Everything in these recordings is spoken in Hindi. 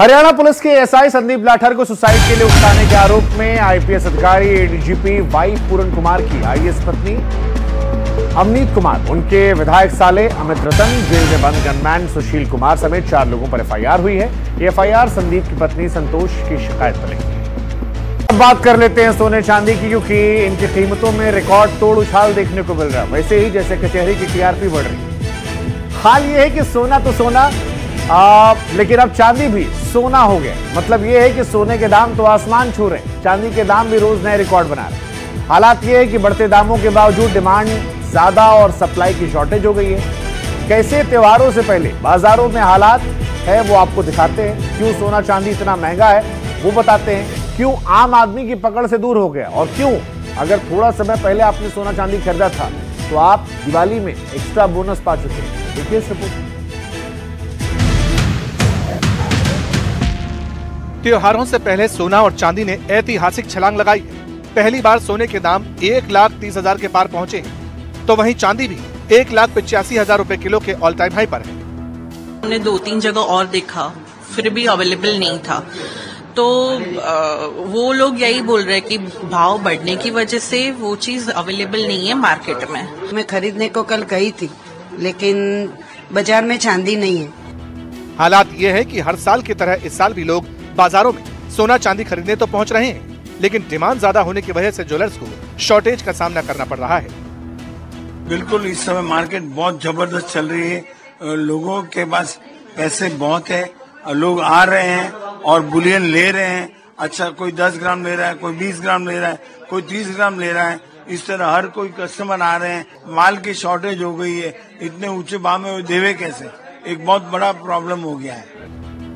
हरियाणा पुलिस के एसआई संदीप लाठर को सुसाइड के लिए उकसाने के आरोप में आईपीएस अधिकारी एडीजीपी वाई पूरन कुमार की आईएएस पत्नी अवनीत कुमार, उनके विधायक साले अमित रतन, जेल में बंद गनमैन सुशील कुमार समेत 4 लोगों पर एफआईआर हुई है। ये एफआईआर संदीप की पत्नी संतोष की शिकायत पर लगी है। अब बात कर लेते हैं सोने चांदी की, क्योंकि इनकी कीमतों में रिकॉर्ड तोड़ उछाल देखने को मिल रहा है। वैसे ही जैसे कचहरी की टीआरपी बढ़ रही है। हाल ये है कि सोना तो सोना, लेकिन अब चांदी भी सोना हो गया। मतलब ये है कि सोने के दाम तो आसमान छू रहे हैं, चांदी के दाम भी रोज नए रिकॉर्ड बना रहे हैं। हालात ये है कि बढ़ते दामों के बावजूद डिमांड ज्यादा और सप्लाई की शॉर्टेज हो गई है। कैसे त्योहारों से पहले बाजारों में हालात है वो आपको दिखाते हैं। क्यों सोना चांदी इतना महंगा है वो बताते हैं। क्यों आम आदमी की पकड़ से दूर हो गया, और क्यों अगर थोड़ा समय पहले आपने सोना चांदी खरीदा था तो आप दिवाली में एक्स्ट्रा बोनस पा चुके हैं। देखिए इस रिपोर्ट। त्योहारों से पहले सोना और चांदी ने ऐतिहासिक छलांग लगाई। पहली बार सोने के दाम 1,30,000 के पार पहुंचे हैं, तो वहीं चांदी भी 1,85,000 रुपए किलो के ऑल टाइम हाई पर है। हमने 2-3 जगह और देखा, फिर भी अवेलेबल नहीं था। तो वो लोग यही बोल रहे हैं कि भाव बढ़ने की वजह से वो चीज अवेलेबल नहीं है मार्केट में। मैं खरीदने को कल गई थी, लेकिन बाजार में चांदी नहीं है। हालात ये है कि हर साल की तरह इस साल भी लोग बाजारों में सोना चांदी खरीदने तो पहुंच रहे हैं, लेकिन डिमांड ज्यादा होने की वजह से ज्वेलर्स को शॉर्टेज का सामना करना पड़ रहा है। बिल्कुल, इस समय मार्केट बहुत जबरदस्त चल रही है। लोगों के पास पैसे बहुत है, लोग आ रहे हैं और बुलियन ले रहे हैं। अच्छा, कोई 10 ग्राम ले रहा है, कोई 20 ग्राम ले रहा है, कोई 30 ग्राम ले रहा है। इस तरह हर कोई कस्टमर आ रहे हैं। माल की शॉर्टेज हो गई है, इतने ऊंचे भाव में वो देवे कैसे, एक बहुत बड़ा प्रॉब्लम हो गया है।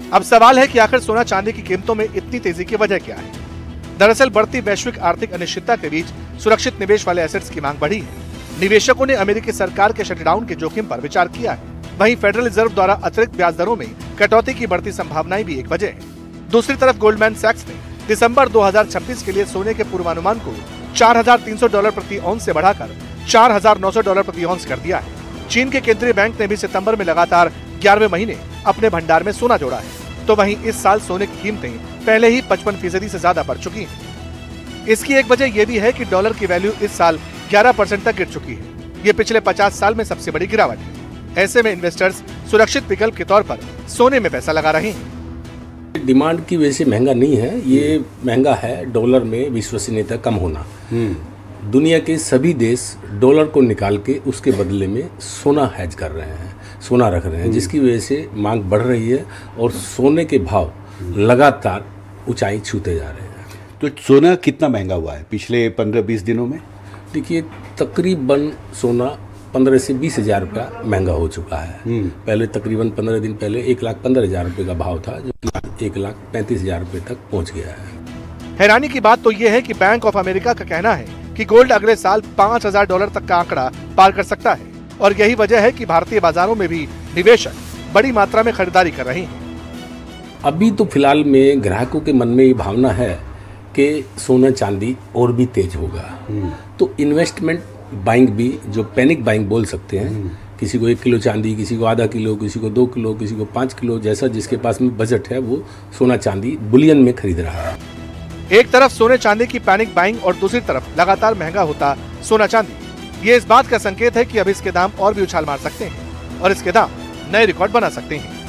अब सवाल है कि आखिर सोना चांदी की कीमतों में इतनी तेजी की वजह क्या है। दरअसल बढ़ती वैश्विक आर्थिक अनिश्चितता के बीच सुरक्षित निवेश वाले एसेट्स की मांग बढ़ी है। निवेशकों ने अमेरिकी सरकार के शटडाउन के जोखिम पर विचार किया है। वहीं फेडरल रिजर्व द्वारा अतिरिक्त ब्याज दरों में कटौती की बढ़ती संभावनाएं भी एक वजह है। दूसरी तरफ गोल्डमैन सैक्स ने दिसंबर 2026 के लिए सोने के पूर्वानुमान को $4,300 प्रति औंस से बढ़ाकर $4,900 प्रति औंस कर दिया है। चीन के केंद्रीय बैंक ने भी सितंबर में लगातार 11वें महीने अपने भंडार में सोना जोड़ा है। तो वहीं इस साल सोने की कीमतें पहले ही 55% से ज्यादा बढ़ चुकी हैं। इसकी एक वजह यह भी है कि डॉलर की वैल्यू इस साल 11% तक गिर चुकी है। ये पिछले 50 साल में सबसे बड़ी गिरावट है। ऐसे में इन्वेस्टर्स सुरक्षित विकल्प के तौर पर सोने में पैसा लगा रहे हैं। डिमांड की वजह से महंगा नहीं है, ये महंगा है डॉलर में विश्वसनीयता कम होना। दुनिया के सभी देश डॉलर को निकाल के उसके बदले में सोना हेज कर रहे हैं, सोना रख रहे हैं, जिसकी वजह से मांग बढ़ रही है और सोने के भाव लगातार ऊंचाई छूते जा रहे हैं। तो सोना कितना महंगा हुआ है पिछले 15-20 दिनों में? देखिए, तकरीबन सोना 15 से 20 हज़ार रुपया महंगा हो चुका है। पहले तकरीबन 15 दिन पहले 1,15,000 रुपये का भाव था, जो कि 1,35,000 रुपये तक पहुंच गया है। हैरानी की बात तो ये है कि बैंक ऑफ अमेरिका का कहना है कि गोल्ड अगले साल $5,000 तक का आंकड़ा पार कर सकता है, और यही वजह है कि भारतीय बाजारों में भी निवेशक बड़ी मात्रा में खरीदारी कर रहे हैं। अभी तो फिलहाल में ग्राहकों के मन में ये भावना है कि सोना चांदी और भी तेज होगा, तो इन्वेस्टमेंट बाइंग भी, जो पैनिक बाइंग बोल सकते हैं, किसी को 1 किलो चांदी, किसी को आधा किलो, किसी को 2 किलो, किसी को 5 किलो, जैसा जिसके पास में बजट है वो सोना चांदी बुलियन में खरीद रहा है। एक तरफ सोने चांदी की पैनिक बाइंग और दूसरी तरफ लगातार महंगा होता सोना चांदी, ये इस बात का संकेत है कि अब इसके दाम और भी उछाल मार सकते हैं और इसके दाम नए रिकॉर्ड बना सकते हैं।